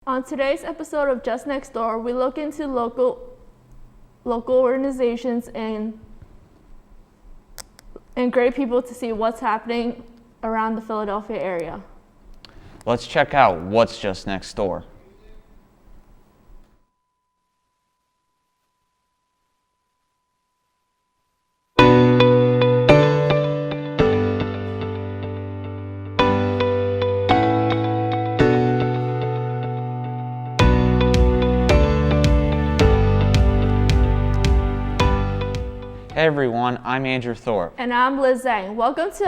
On today's episode of Just Next Door, we look into local organizations and great people to see what's happening around the Philadelphia area. Let's check out what's just next door. Hey everyone, I'm Andrew Thorpe. And I'm Liz Zhang. Welcome to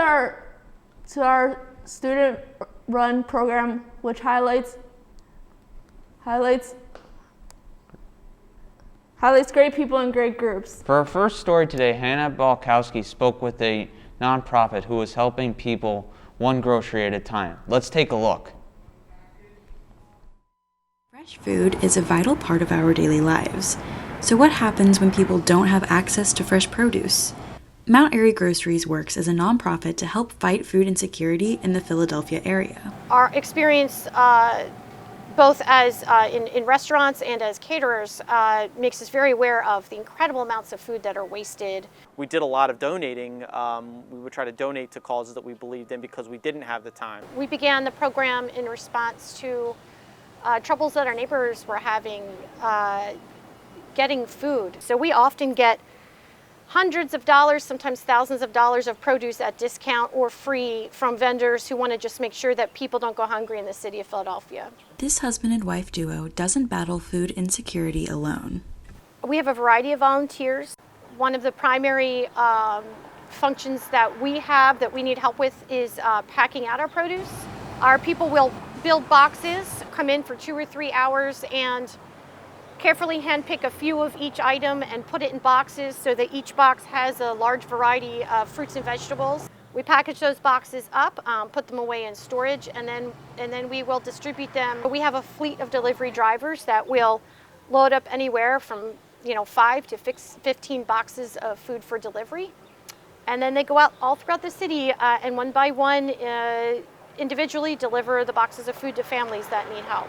our student-run program, which highlights great people and great groups. For our first story today, Hannah Balkowski spoke with a nonprofit who is helping people one grocery at a time. Let's take a look. Fresh food is a vital part of our daily lives. So what happens when people don't have access to fresh produce? Mount Airy Groceries works as a nonprofit to help fight food insecurity in the Philadelphia area. Our experience, both as in restaurants and as caterers, makes us very aware of the incredible amounts of food that are wasted. We did a lot of donating. We would try to donate to causes that we believed in because we didn't have the time. We began the program in response to troubles that our neighbors were having getting food. So we often get hundreds of dollars, sometimes thousands of dollars of produce at discount or free from vendors who want to just make sure that people don't go hungry in the city of Philadelphia. This husband and wife duo doesn't battle food insecurity alone. We have a variety of volunteers. One of the primary functions that we have that we need help with is packing out our produce. Our people will build boxes, come in for 2 or 3 hours, and carefully handpick a few of each item and put it in boxes so that each box has a large variety of fruits and vegetables. We package those boxes up, put them away in storage, and then we will distribute them. We have a fleet of delivery drivers that will load up anywhere from 5 to 15 boxes of food for delivery. And then they go out all throughout the city and one by one individually deliver the boxes of food to families that need help.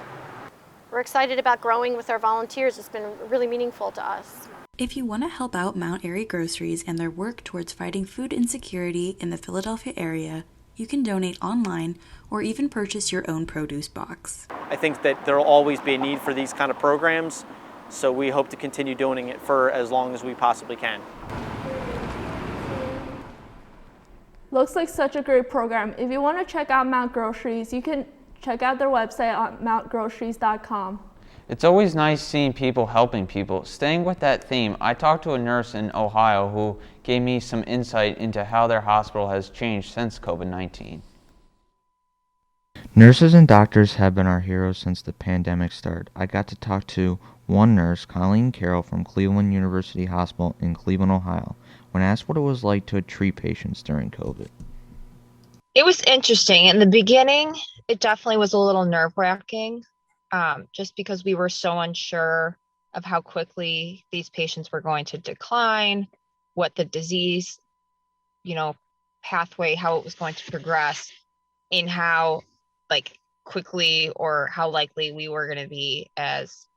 We're excited about growing with our volunteers. It's been really meaningful to us. If you want to help out Mount Airy Groceries and their work towards fighting food insecurity in the Philadelphia area, you can donate online or even purchase your own produce box. I think that there will always be a need for these kind of programs, so we hope to continue doing it for as long as we possibly can. Looks like such a great program. If you want to check out Mount Groceries, you can check out their website on mountgroceries.com. It's always nice seeing people helping people. Staying with that theme, I talked to a nurse in Ohio who gave me some insight into how their hospital has changed since COVID-19. Nurses and doctors have been our heroes since the pandemic started. I got to talk to one nurse, Colleen Carroll from Cleveland University Hospital in Cleveland, Ohio, when asked what it was like to treat patients during COVID. It was interesting. In the beginning, it definitely was a little nerve-wracking, just because we were so unsure of how quickly these patients were going to decline, what the disease, pathway, how it was going to progress, and how, quickly or how likely we were going to be as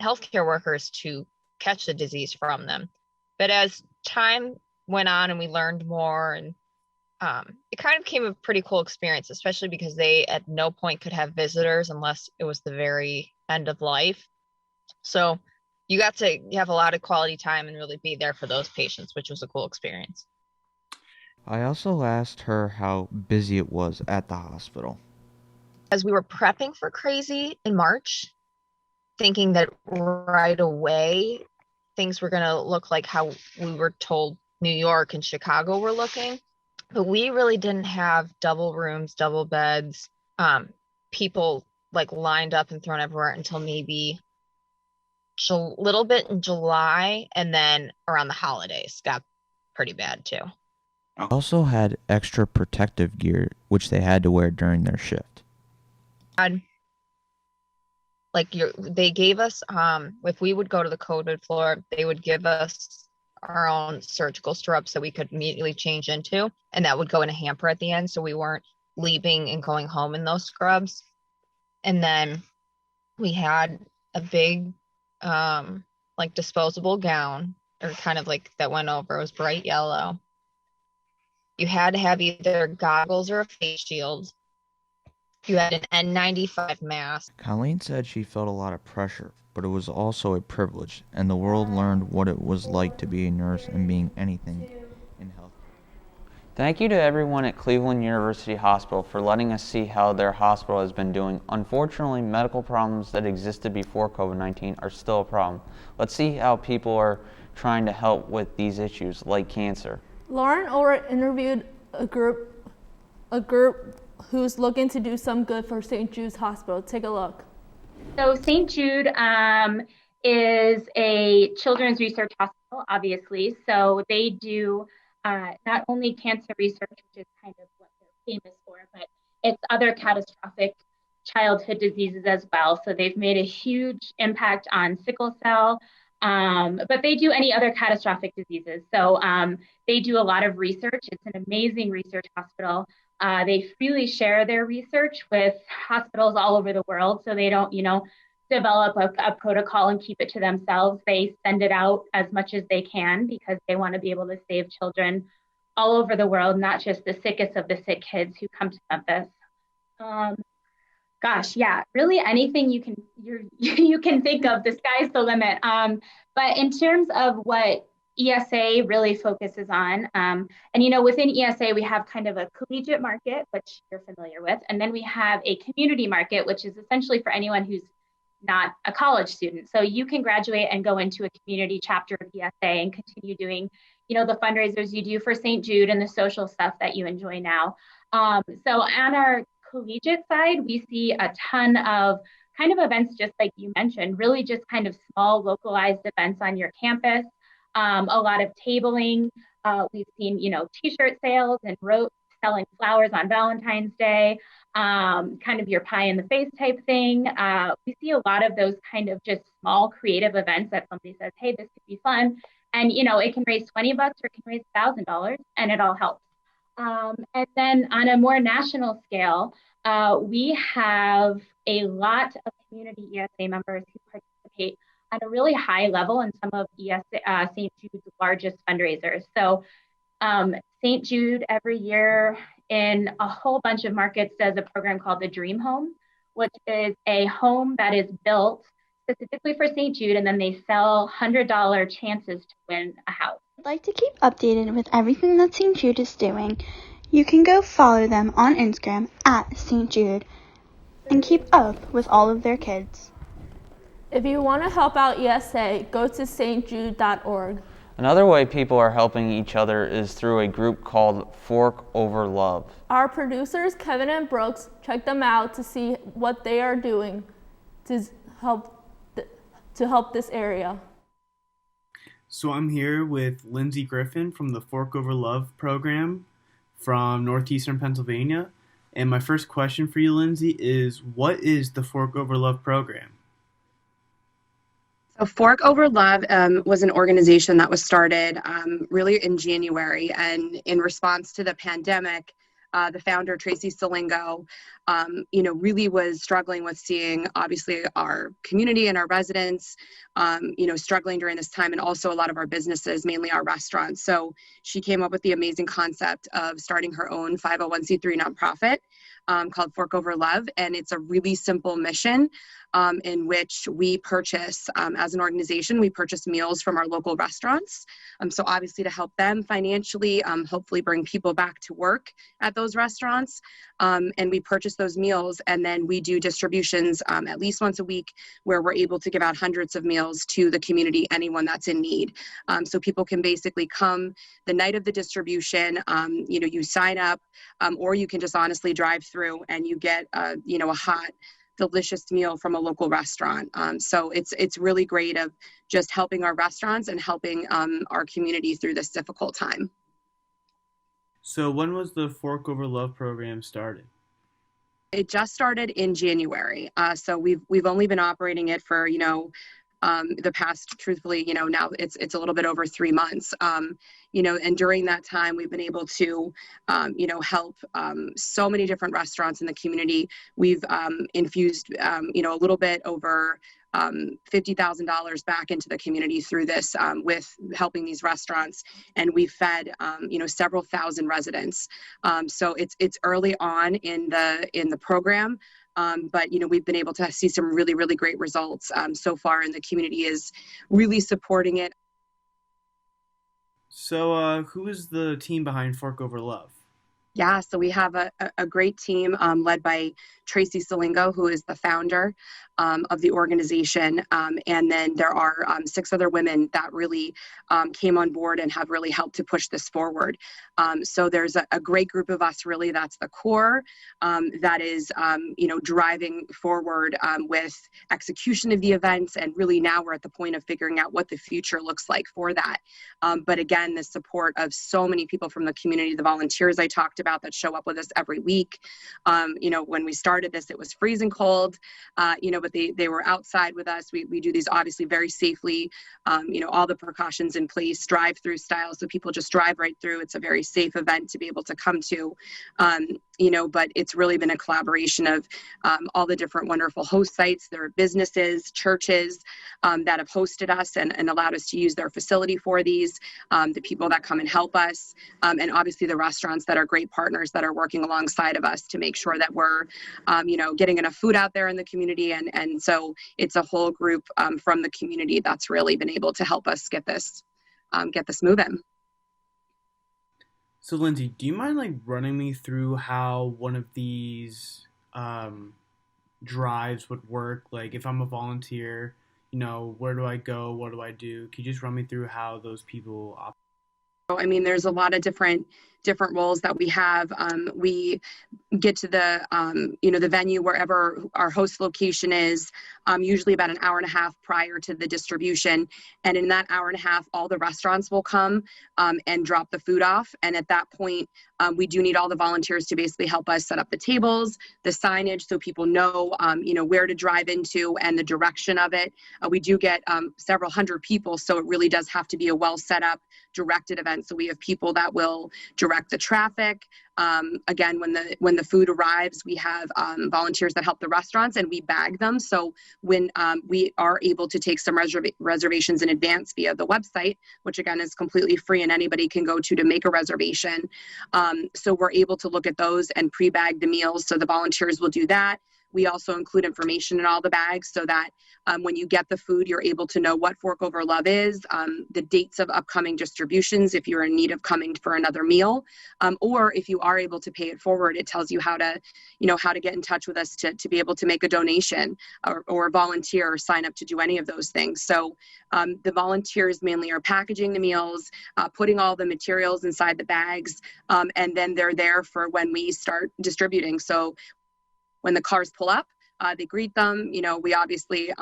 healthcare workers to catch the disease from them. But as time went on and we learned more, and it kind of became a pretty cool experience, especially because they at no point could have visitors unless it was the very end of life. So you got to have a lot of quality time and really be there for those patients, which was a cool experience. I also asked her how busy it was at the hospital. As we were prepping for Crazy in March, thinking that right away things were going to look like how we were told New York and Chicago were looking. But we really didn't have double rooms, double beds, people lined up and thrown everywhere until maybe a little bit in July, and then around the holidays got pretty bad too. I also had extra protective gear, which they had to wear during their shift. They gave us, if we would go to the COVID floor, they would give us our own surgical stirrups that we could immediately change into, and that would go in a hamper at the end, so we weren't leaving and going home in those scrubs. And then We had a big, like disposable gown, or kind of like that went over. It was bright yellow. You had to have either goggles or a face shield. You had an N95 mask. Colleen said she felt a lot of pressure, but it was also a privilege, and the world learned what it was like to be a nurse and being anything in health. Thank you to everyone at Cleveland University Hospital for letting us see how their hospital has been doing. Unfortunately, medical problems that existed before COVID-19 are still a problem. Let's see how people are trying to help with these issues, like cancer. Lauren Orr interviewed a group who's looking to do some good for St. Jude's Hospital. Take a look. So St. Jude is a children's research hospital, obviously. So they do not only cancer research, which is kind of what they're famous for, but it's other catastrophic childhood diseases as well. So they've made a huge impact on sickle cell, but they do any other catastrophic diseases. So they do a lot of research. It's an amazing research hospital. They freely share their research with hospitals all over the world. So they don't, develop a protocol and keep it to themselves. They send it out as much as they can because they want to be able to save children all over the world, not just the sickest of the sick kids who come to Memphis. Really anything you can think of, the sky's the limit. But in terms of what ESA really focuses on, within ESA, we have kind of a collegiate market, which you're familiar with. And then we have a community market, which is essentially for anyone who's not a college student. So you can graduate and go into a community chapter of ESA and continue doing, the fundraisers you do for St. Jude and the social stuff that you enjoy now. So on our collegiate side, we see a ton of kind of events, just like you mentioned, really just kind of small localized events on your campus. A lot of tabling. We've seen, t-shirt sales and selling flowers on Valentine's Day, kind of your pie in the face type thing. We see a lot of those kind of just small creative events that somebody says, hey, this could be fun. And, it can raise $20 or it can raise $1,000 and it all helps. And then on a more national scale, we have a lot of community ESA members who participate at a really high level in some of St. Jude's largest fundraisers. So St. Jude every year in a whole bunch of markets does a program called the Dream Home, which is a home that is built specifically for St. Jude, and then they sell $100 chances to win a house. If you'd like to keep updated with everything that St. Jude is doing, you can go follow them on Instagram at St. Jude and keep up with all of their kids. If you want to help out ESA, go to stjude.org. Another way people are helping each other is through a group called Fork Over Love. Our producers, Kevin and Brooks, check them out to see what they are doing to help this area. So I'm here with Lindsay Griffin from the Fork Over Love program from Northeastern Pennsylvania. And my first question for you, Lindsay, is what is the Fork Over Love program? So Fork Over Love was an organization that was started really in January, and in response to the pandemic, the founder, Tracy Salingo, really was struggling with seeing, obviously, our community and our residents, struggling during this time, and also a lot of our businesses, mainly our restaurants. So she came up with the amazing concept of starting her own 501c3 nonprofit called Fork Over Love, and it's a really simple mission in which we purchase, as an organization, we purchase meals from our local restaurants. So obviously to help them financially, hopefully bring people back to work at those restaurants. And we purchase those meals, and then we do distributions at least once a week where we're able to give out hundreds of meals to the community, anyone that's in need. So people can basically come the night of the distribution, you sign up, or you can just honestly drive through and you get, a hot, delicious meal from a local restaurant. So it's really great of just helping our restaurants and helping our community through this difficult time. So when was the Fork Over Love program started? It just started in January. So we've only been operating it for, the past, truthfully, now it's a little bit over 3 months. And during that time, we've been able to, help so many different restaurants in the community. We've infused, a little bit over $50,000 back into the community through this, with helping these restaurants, and we've fed several thousand residents. So it's early on in the program, but we've been able to see some really, really great results so far, and the community is really supporting it. So who is the team behind Fork Over Love? Yeah, so we have a great team led by Tracy Salingo, who is the founder of the organization. And then there are 6 other women that really came on board and have really helped to push this forward. So there's a great group of us, really, that's the core, that is, driving forward with execution of the events. And really now we're at the point of figuring out what the future looks like for that. But again, the support of so many people from the community, the volunteers I talked about that show up with us every week. When we started this, it was freezing cold, but they were outside with us. We do these obviously very safely, all the precautions in place, drive-through style, so people just drive right through. It's a very safe event to be able to come to, but it's really been a collaboration of all the different wonderful host sites. There are businesses, churches that have hosted us and allowed us to use their facility for these, the people that come and help us, and obviously the restaurants that are great partners that are working alongside of us to make sure that we're, getting enough food out there in the community. And so it's a whole group from the community that's really been able to help us get this moving. So Lindsay, do you mind running me through how one of these drives would work? Like if I'm a volunteer, where do I go? What do I do? Can you just run me through how those people operate? I mean, there's a lot of different roles that we have. We get to the, the venue wherever our host location is, usually about an hour and a half prior to the distribution. And in that hour and a half, all the restaurants will come and drop the food off. And at that point, we do need all the volunteers to basically help us set up the tables, the signage, so people know, where to drive into and the direction of it. We do get several hundred people, so it really does have to be a well set up, directed event. So we have people that will direct the traffic. Again, when the food arrives, we have volunteers that help the restaurants and we bag them. So when we are able to take some reservations in advance via the website, which again is completely free and anybody can go to make a reservation. So we're able to look at those and pre-bag the meals. So the volunteers will do that. We also include information in all the bags so that when you get the food, you're able to know what Fork Over Love is, the dates of upcoming distributions if you're in need of coming for another meal, or if you are able to pay it forward, it tells you how to get in touch with us to be able to make a donation or volunteer or sign up to do any of those things. So the volunteers mainly are packaging the meals, putting all the materials inside the bags, and then they're there for when we start distributing. So when the cars pull up, they greet them. We obviously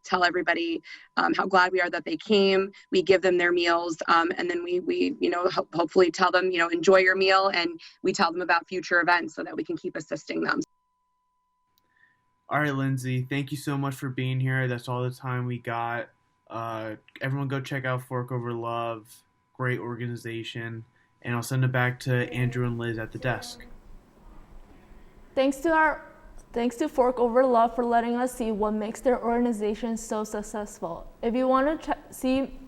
tell everybody how glad we are that they came. We give them their meals, and then we hopefully tell them, enjoy your meal, and we tell them about future events so that we can keep assisting them. All right, Lindsay, thank you so much for being here. That's all the time we got. Everyone go check out Fork Over Love. Great organization. And I'll send it back to Andrew and Liz at the desk. Thanks to Fork Over Love for letting us see what makes their organization so successful. If you want to see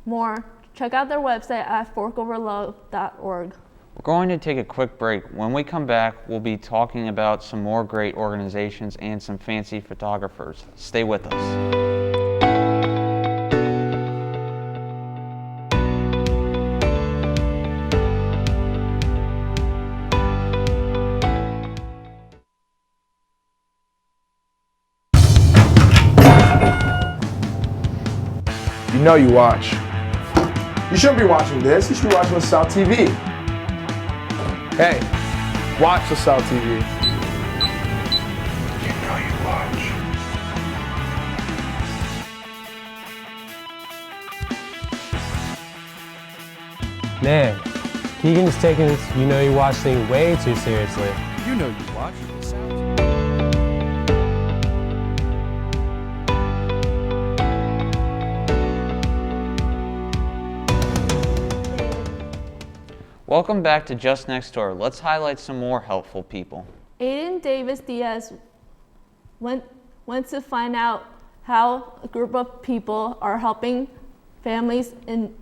more, check out their website at forkoverlove.org. We're going to take a quick break. When we come back, we'll be talking about some more great organizations and some fancy photographers. Stay with us. You know you watch. You shouldn't be watching this. You should be watching LaSalle TV. Hey, watch LaSalle TV. You know you watch. Man, Keegan's taking this You Know You Watch thing way too seriously. You know you watch. Welcome back to Just Next Door. Let's highlight some more helpful people. Aiden Davis Diaz went to find out how a group of people are helping families and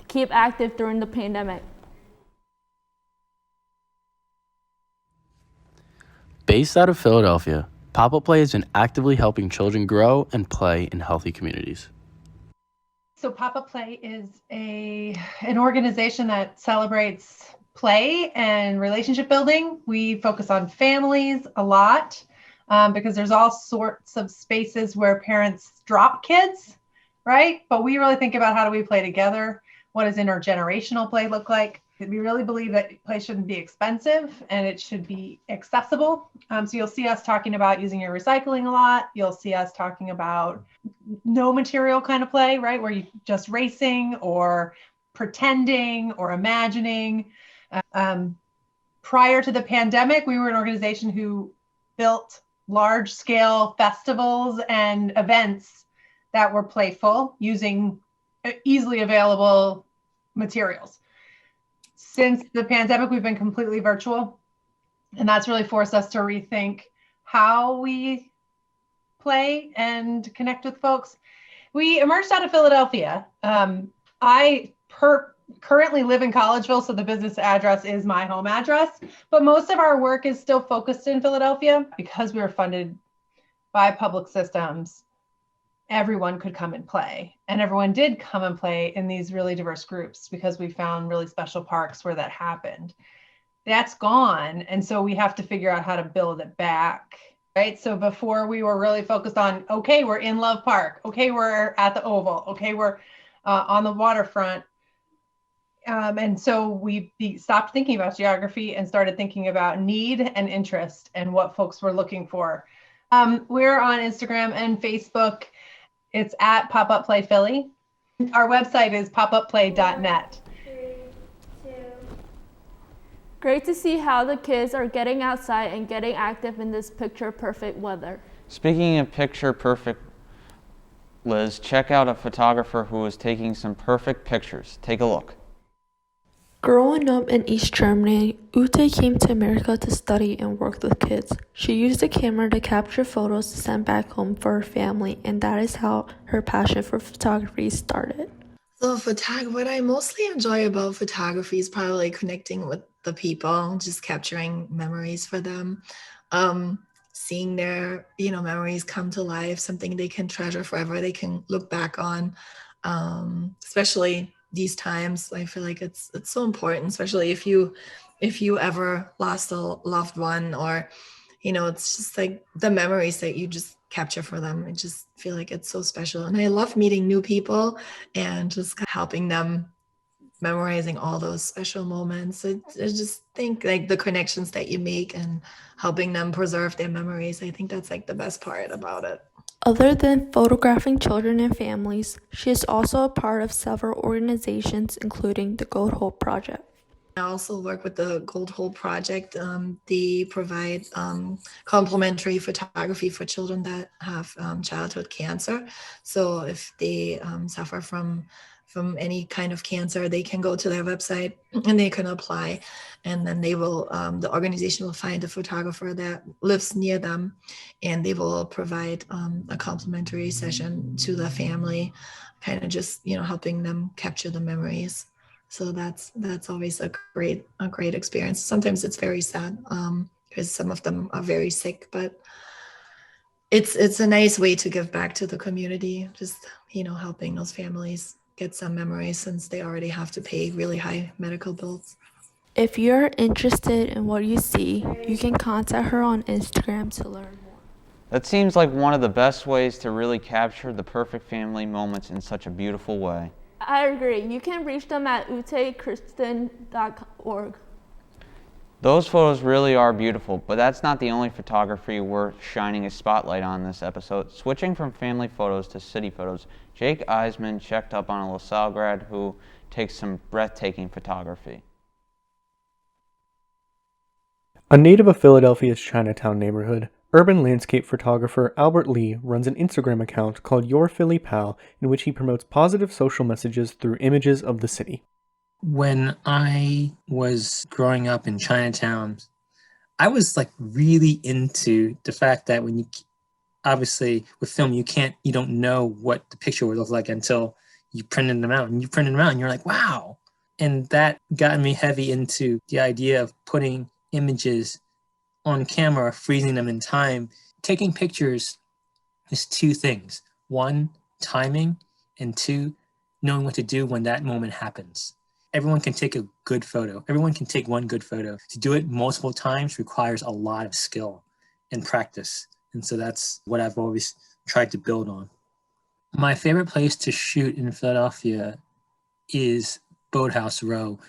keep active during the pandemic. Based out of Philadelphia, PopUp Play has been actively helping children grow and play in healthy communities. So PopUp Play is an organization that celebrates play and relationship building. We focus on families a lot because there's all sorts of spaces where parents drop kids, right? But we really think about how do we play together? What does intergenerational play look like? We really believe that play shouldn't be expensive and it should be accessible. So you'll see us talking about using your recycling a lot. You'll see us talking about no material kind of play, right? Where you just racing or pretending or imagining. Prior to the pandemic, we were an organization who built large scale festivals and events that were playful using easily available materials. Since the pandemic, we've been completely virtual, and that's really forced us to rethink how we play and connect with folks. We emerged out of Philadelphia. I currently live in Collegeville, so the business address is my home address, but most of our work is still focused in Philadelphia. Because we were funded by public systems, everyone could come and play. And everyone did come and play in these really diverse groups because we found really special parks where that happened. That's gone. And so we have to figure out how to build it back, right? So before we were really focused on, okay, we're in Love Park. Okay, we're at the Oval. Okay, we're on the waterfront. And so we stopped thinking about geography and started thinking about need and interest and what folks were looking for. We're on Instagram and Facebook. It's at PopUp Play Philly. Our website is popupplay.net. Great to see how the kids are getting outside and getting active in this picture-perfect weather. Speaking of picture-perfect, Liz, check out a photographer who is taking some perfect pictures. Take a look. Growing up in East Germany, Ute came to America to study and work with kids. She used the camera to capture photos to send back home for her family, and that is how her passion for photography started. So what I mostly enjoy about photography is probably connecting with the people, just capturing memories for them, seeing their memories come to life, something they can treasure forever, they can look back on, especially these times. I feel like it's so important, especially if you ever lost a loved one, or it's just like the memories that you just capture for them. I just feel like it's so special, and I love meeting new people and just helping them memorizing all those special moments. I just think like the connections that you make and helping them preserve their memories, I think that's like the best part about it. Other than photographing children and families, she is also a part of several organizations, including the Gold Hope Project. I also work with the Gold Hope Project. They provide complimentary photography for children that have childhood cancer. So if they suffer from any kind of cancer, they can go to their website and they can apply, and then they will, the organization will find a photographer that lives near them, and they will provide a complimentary session to the family, kind of just, helping them capture the memories. So that's always a great experience. Sometimes it's very sad because some of them are very sick, but it's a nice way to give back to the community, just, helping those families get some memories since they already have to pay really high medical bills. If you're interested in what you see, you can contact her on Instagram to learn more. That seems like one of the best ways to really capture the perfect family moments in such a beautiful way. I agree. You can reach them at utekristen.org. Those photos really are beautiful, but that's not the only photography worth shining a spotlight on this episode. Switching from family photos to city photos, Jake Eisman checked up on a LaSalle grad who takes some breathtaking photography. A native of Philadelphia's Chinatown neighborhood, urban landscape photographer Albert Lee runs an Instagram account called Your Philly Pal, in which he promotes positive social messages through images of the city. When I was growing up in Chinatown, I was like really into the fact that when you obviously with film you don't know what the picture would look like until you printed them out and you're like, wow. And that got me heavy into the idea of putting images on camera, freezing them in time. Taking pictures is two things. One, timing, and two, knowing what to do when that moment happens. Everyone can take a good photo. Everyone can take one good photo. To do it multiple times requires a lot of skill and practice. And so that's what I've always tried to build on. My favorite place to shoot in Philadelphia is Boathouse Row.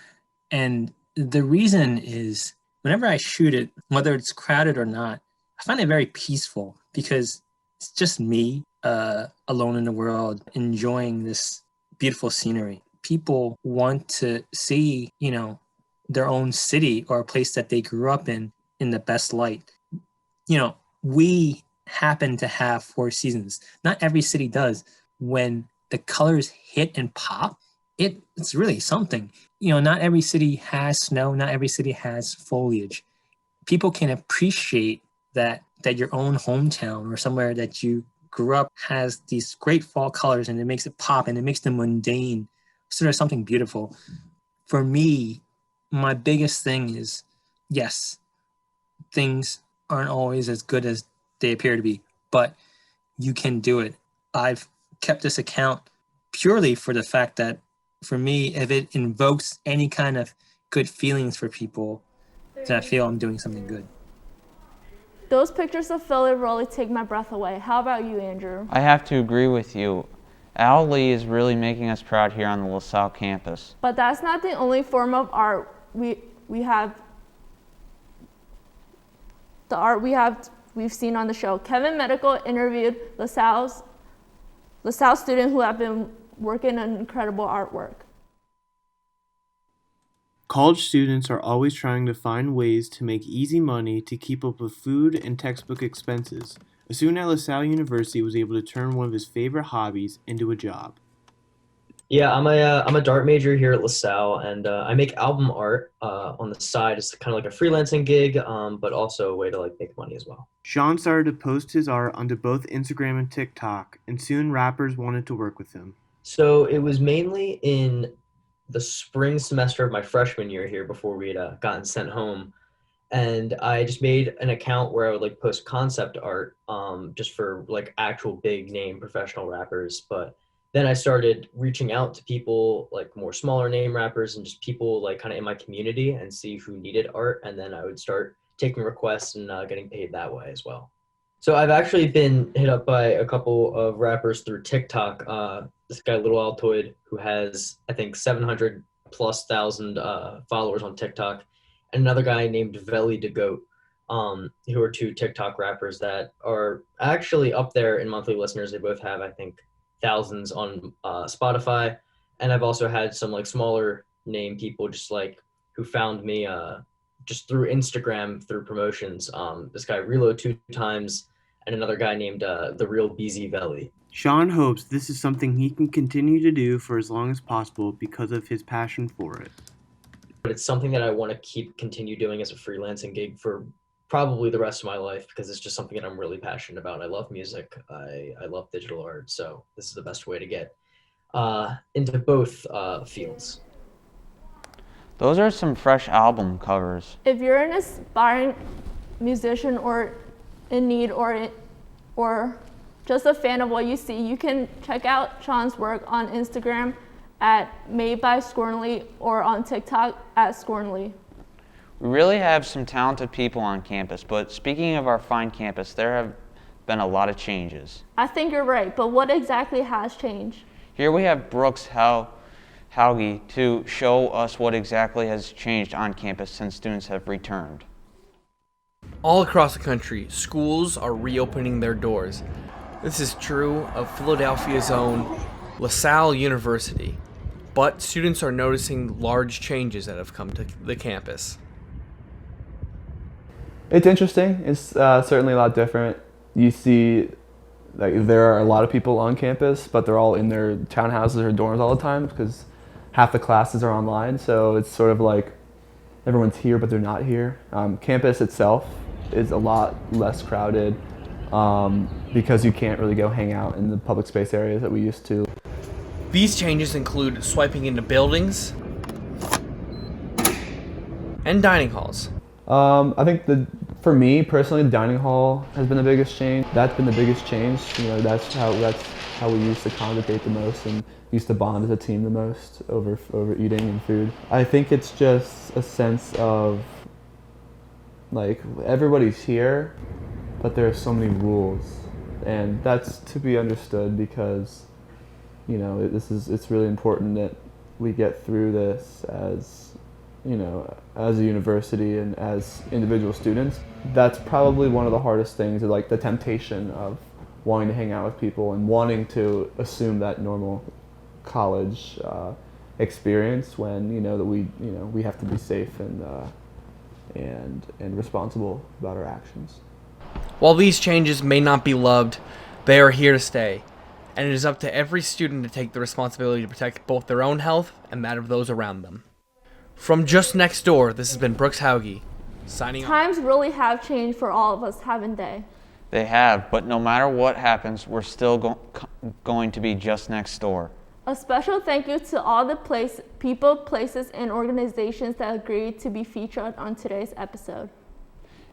And the reason is whenever I shoot it, whether it's crowded or not, I find it very peaceful because it's just me alone in the world enjoying this beautiful scenery. People want to see, their own city or a place that they grew up in the best light. We happen to have 4 seasons. Not every city does. When the colors hit and pop, it's really something. Not every city has snow, not every city has foliage. People can appreciate that your own hometown or somewhere that you grew up has these great fall colors, and it makes it pop and it makes the mundane sort of something beautiful. For me, my biggest thing is, yes, things aren't always as good as they appear to be, but you can do it. I've kept this account purely for the fact that for me, if it invokes any kind of good feelings for people, then I feel I'm doing something good. Those pictures of Philly really take my breath away. How about you, Andrew? I have to agree with you. Al Lee is really making us proud here on the LaSalle campus. But that's not the only form of art we have. The art we've seen on the show. Kevin Medical interviewed LaSalle student who have been working on incredible artwork. College students are always trying to find ways to make easy money to keep up with food and textbook expenses. A student at LaSalle University was able to turn one of his favorite hobbies into a job. Yeah, I'm a dart major here at LaSalle, and I make album art on the side. It's kind of like a freelancing gig, but also a way to make money as well. Sean started to post his art onto both Instagram and TikTok, and soon rappers wanted to work with him. So it was mainly in the spring semester of my freshman year here before we had gotten sent home, and I just made an account where I would post concept art just for actual big name professional rappers, but then I started reaching out to people more smaller name rappers and just people kind of in my community and see who needed art. And then I would start taking requests and getting paid that way as well. So I've actually been hit up by a couple of rappers through TikTok. This guy, Little Altoid, who has, I think, 700,000+ followers on TikTok. And another guy named Veli the Goat, who are two TikTok rappers that are actually up there in monthly listeners. They both have, I think, thousands on Spotify, and I've also had some smaller name people just who found me just through Instagram through promotions. This guy Relo 2 times, and another guy named The Real BZ Valley. Sean hopes this is something he can continue to do for as long as possible because of his passion for it. But it's something that I want to continue doing as a freelancing gig for probably the rest of my life, because it's just something that I'm really passionate about. I love music. I love digital art. So this is the best way to get into both fields. Those are some fresh album covers. If you're an aspiring musician or in need or just a fan of what you see, you can check out Sean's work on Instagram at Made by Scornley or on TikTok at Scornley. We really have some talented people on campus, but speaking of our fine campus, there have been a lot of changes. I think you're right, but what exactly has changed? Here we have Brooks Hauge to show us what exactly has changed on campus since students have returned. All across the country, schools are reopening their doors. This is true of Philadelphia's own LaSalle University, but students are noticing large changes that have come to the campus. It's interesting. It's certainly a lot different. You see, there are a lot of people on campus, but they're all in their townhouses or dorms all the time because half the classes are online, so it's sort of like everyone's here but they're not here. Campus itself is a lot less crowded because you can't really go hang out in the public space areas that we used to. These changes include swiping into buildings and dining halls. I think for me personally, the dining hall has been the biggest change. That's been the biggest change. You know, that's how we used to congregate the most and used to bond as a team the most over eating and food. I think it's just a sense of like everybody's here, but there are so many rules, and that's to be understood because, you know, it's really important that we get through this as, you know, as a university and as individual students. That's probably one of the hardest things, is like the temptation of wanting to hang out with people and wanting to assume that normal college experience when you know that we have to be safe and responsible about our actions. While these changes may not be loved, they are here to stay, and it is up to every student to take the responsibility to protect both their own health and that of those around them. From just next door, this has been Brooks Hauge, signing off. Times really have changed for all of us, haven't they? They have, but no matter what happens, we're still going to be just next door. A special thank you to all the people, places, and organizations that agreed to be featured on today's episode.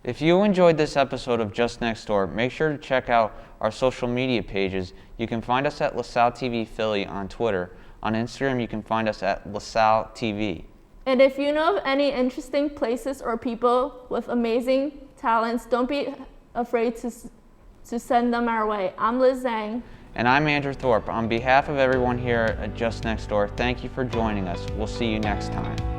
If you enjoyed this episode of Just Next Door, make sure to check out our social media pages. You can find us at LaSalle TV Philly on Twitter. On Instagram, you can find us at LaSalle TV. And if you know of any interesting places or people with amazing talents, don't be afraid to send them our way. I'm Liz Zhang. And I'm Andrew Thorpe. On behalf of everyone here at Just Next Door, thank you for joining us. We'll see you next time.